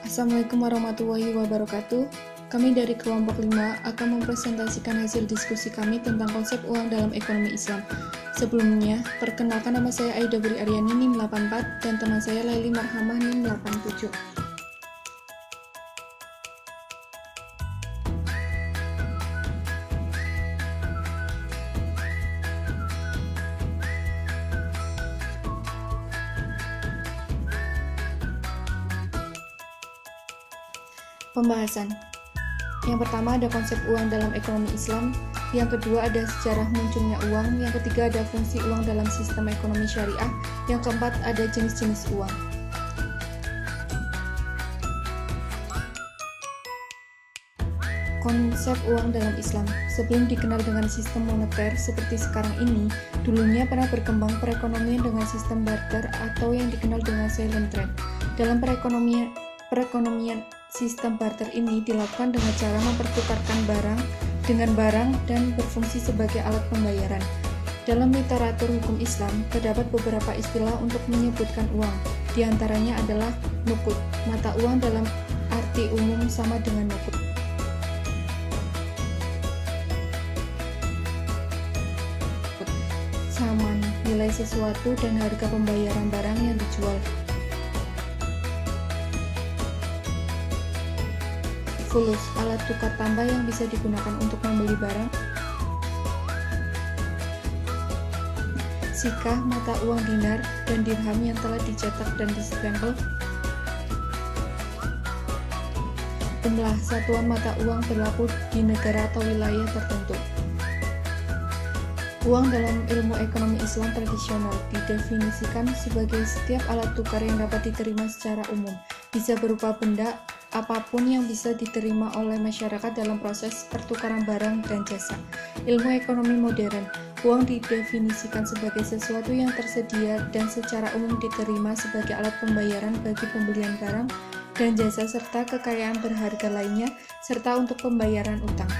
Assalamualaikum warahmatullahi wabarakatuh. Kami dari kelompok 5 akan mempresentasikan hasil diskusi kami tentang konsep uang dalam ekonomi Islam. Sebelumnya, perkenalkan, nama saya Aida Buri Aryani NIM 84 dan teman saya Laili Marhamah NIM 87. Pembahasan. Yang pertama ada konsep uang dalam ekonomi Islam, yang kedua ada sejarah munculnya uang, yang ketiga ada fungsi uang dalam sistem ekonomi syariah, yang keempat ada jenis-jenis uang. Konsep uang dalam Islam. Sebelum dikenal dengan sistem moneter seperti sekarang ini, dulunya pernah berkembang perekonomian dengan sistem barter atau yang dikenal dengan silent trade. Dalam perekonomian sistem barter ini dilakukan dengan cara mempertukarkan barang dengan barang dan berfungsi sebagai alat pembayaran. Dalam literatur hukum Islam, terdapat beberapa istilah untuk menyebutkan uang. Di antaranya adalah nuqud, mata uang dalam arti umum sama dengan nuqud. Saman, nilai sesuatu dan harga pembayaran barang yang dijual. Fulus, alat tukar tambah yang bisa digunakan untuk membeli barang. Sikah, mata uang dinar dan dirham yang telah dicetak dan distempel. Umlah, satuan mata uang berlaku di negara atau wilayah tertentu. Uang dalam ilmu ekonomi Islam tradisional didefinisikan sebagai setiap alat tukar yang dapat diterima secara umum, bisa berupa benda apapun yang bisa diterima oleh masyarakat dalam proses pertukaran barang dan jasa. Ilmu ekonomi modern, uang didefinisikan sebagai sesuatu yang tersedia dan secara umum diterima sebagai alat pembayaran bagi pembelian barang dan jasa serta kekayaan berharga lainnya, serta untuk pembayaran utang.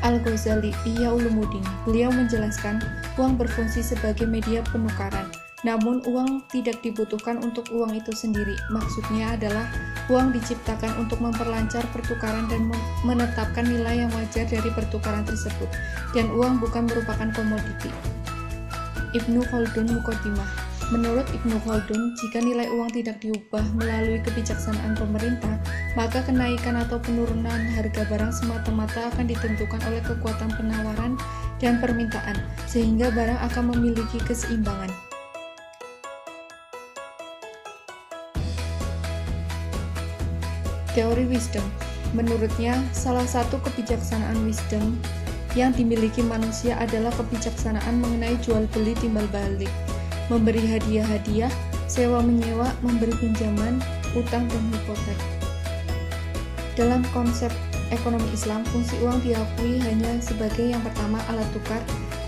Al-Ghazali, Ihya Ulumuddin, beliau menjelaskan, uang berfungsi sebagai media penukaran. Namun, uang tidak dibutuhkan untuk uang itu sendiri. Maksudnya adalah, uang diciptakan untuk memperlancar pertukaran dan menetapkan nilai yang wajar dari pertukaran tersebut. Dan uang bukan merupakan komoditi. Ibnu Khaldun Muqaddimah. Menurut Ibnu Khaldun, jika nilai uang tidak diubah melalui kebijaksanaan pemerintah, maka kenaikan atau penurunan harga barang semata-mata akan ditentukan oleh kekuatan penawaran dan permintaan, sehingga barang akan memiliki keseimbangan. Teori wisdom. Menurutnya, salah satu kebijaksanaan wisdom yang dimiliki manusia adalah kebijaksanaan mengenai jual beli timbal balik, memberi hadiah-hadiah, sewa-menyewa, memberi pinjaman, utang, dan hipotek. Dalam konsep ekonomi Islam, fungsi uang diakui hanya sebagai yang pertama alat tukar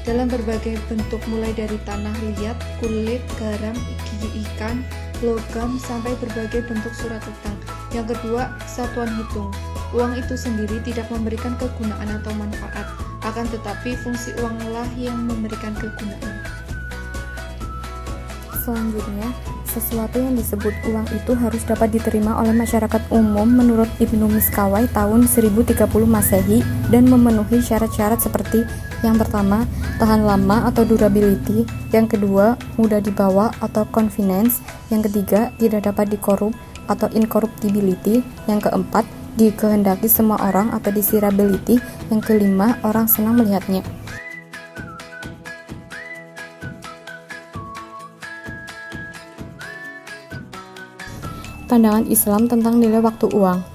dalam berbagai bentuk mulai dari tanah liat, kulit, garam, gigi ikan, logam, sampai berbagai bentuk surat utang. Yang kedua, satuan hitung. Uang itu sendiri tidak memberikan kegunaan atau manfaat, akan tetapi fungsi uanglah yang memberikan kegunaan. Selanjutnya, sesuatu yang disebut uang itu harus dapat diterima oleh masyarakat umum menurut Ibnu Miskawai tahun 1030 Masehi dan memenuhi syarat-syarat seperti yang pertama, tahan lama atau durability, yang kedua, mudah dibawa atau convenience, yang ketiga, tidak dapat dikorup atau incorruptibility, yang keempat, dikehendaki semua orang atau desirability, yang kelima, orang senang melihatnya. Pandangan Islam tentang nilai waktu uang.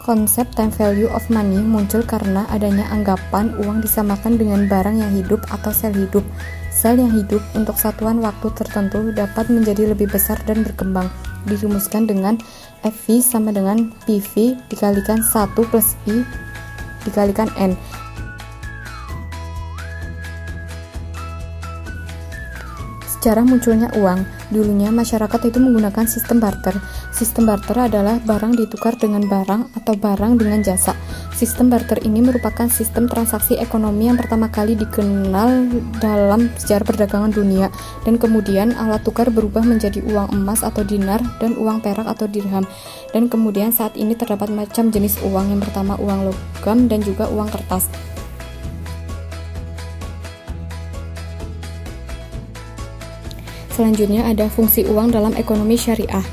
Konsep time value of money muncul karena adanya anggapan uang disamakan dengan barang yang hidup atau sel hidup. Sel yang hidup untuk satuan waktu tertentu dapat menjadi lebih besar dan berkembang. Dirumuskan dengan FV sama dengan PV dikalikan 1 plus I dikalikan N. Sejarah munculnya uang. Dulunya masyarakat itu menggunakan sistem barter. Sistem barter adalah barang ditukar dengan barang atau barang dengan jasa. Sistem barter ini merupakan sistem transaksi ekonomi yang pertama kali dikenal dalam sejarah perdagangan dunia, dan kemudian alat tukar berubah menjadi uang emas atau dinar dan uang perak atau dirham. Dan kemudian saat ini terdapat macam jenis uang. Yang pertama uang logam dan juga uang kertas. Selanjutnya ada fungsi uang dalam ekonomi syariah.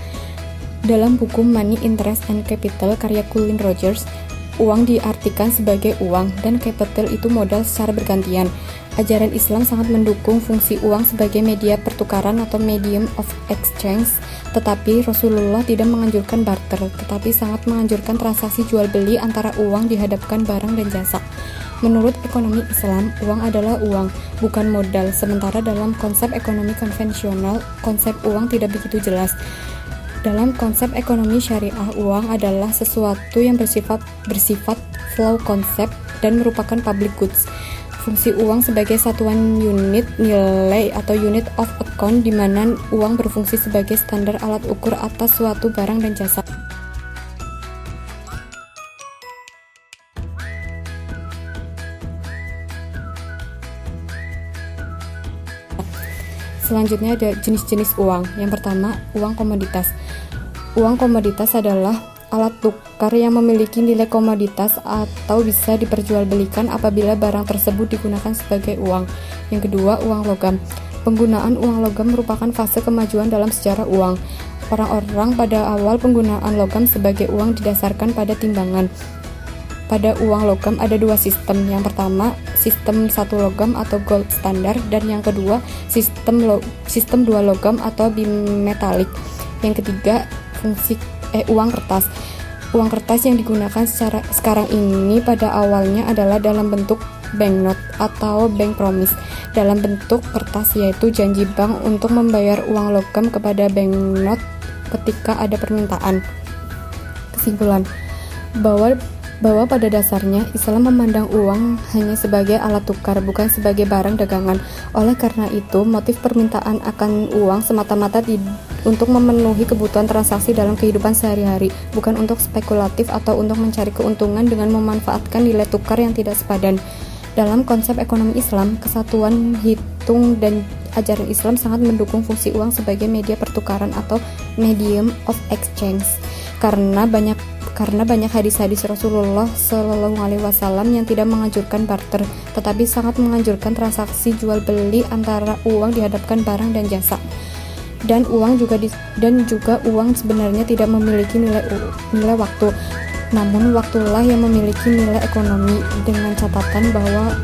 Dalam buku Money, Interest, and Capital karya Colin Rogers, uang diartikan sebagai uang dan capital itu modal secara bergantian. Ajaran Islam sangat mendukung fungsi uang sebagai media pertukaran atau medium of exchange, tetapi Rasulullah tidak menganjurkan barter, tetapi sangat menganjurkan transaksi jual beli antara uang dihadapkan barang dan jasa. Menurut ekonomi Islam, uang adalah uang, bukan modal. Sementara dalam konsep ekonomi konvensional, konsep uang tidak begitu jelas. Dalam konsep ekonomi syariah, uang adalah sesuatu yang bersifat flow konsep dan merupakan public goods. Fungsi uang sebagai satuan unit nilai atau unit of account, di mana uang berfungsi sebagai standar alat ukur atas suatu barang dan jasa. Selanjutnya ada jenis-jenis uang. Yang pertama, uang komoditas. Uang komoditas adalah alat tukar yang memiliki nilai komoditas atau bisa diperjualbelikan apabila barang tersebut digunakan sebagai uang. Yang kedua, uang logam. Penggunaan uang logam merupakan fase kemajuan dalam sejarah uang. Orang-orang pada awal penggunaan logam sebagai uang didasarkan pada timbangan. Pada uang logam ada dua sistem. Yang pertama, sistem satu logam atau gold standard, dan yang kedua, sistem dua logam atau bimetalik. Yang ketiga, uang kertas. Uang kertas yang digunakan sekarang ini pada awalnya adalah dalam bentuk banknote atau bank promise, dalam bentuk kertas, yaitu janji bank untuk membayar uang logam kepada banknote ketika ada permintaan. Kesimpulan, bahwa pada dasarnya Islam memandang uang hanya sebagai alat tukar, bukan sebagai barang dagangan. Oleh karena itu, motif permintaan akan uang semata-mata untuk memenuhi kebutuhan transaksi dalam kehidupan sehari-hari, bukan untuk spekulatif atau untuk mencari keuntungan dengan memanfaatkan nilai tukar yang tidak sepadan. Dalam konsep ekonomi Islam, kesatuan hitung dan ajaran Islam sangat mendukung fungsi uang sebagai media pertukaran atau medium of exchange. Karena banyak hadis-hadis Rasulullah SAW yang tidak menganjurkan barter, tetapi sangat menganjurkan transaksi jual beli antara uang dihadapkan barang dan jasa. Dan juga uang sebenarnya tidak memiliki nilai waktu, namun waktulah yang memiliki nilai ekonomi, dengan catatan bahwa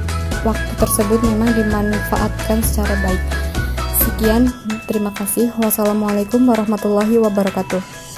waktu tersebut memang dimanfaatkan secara baik. Sekian, terima kasih. Wassalamualaikum warahmatullahi wabarakatuh.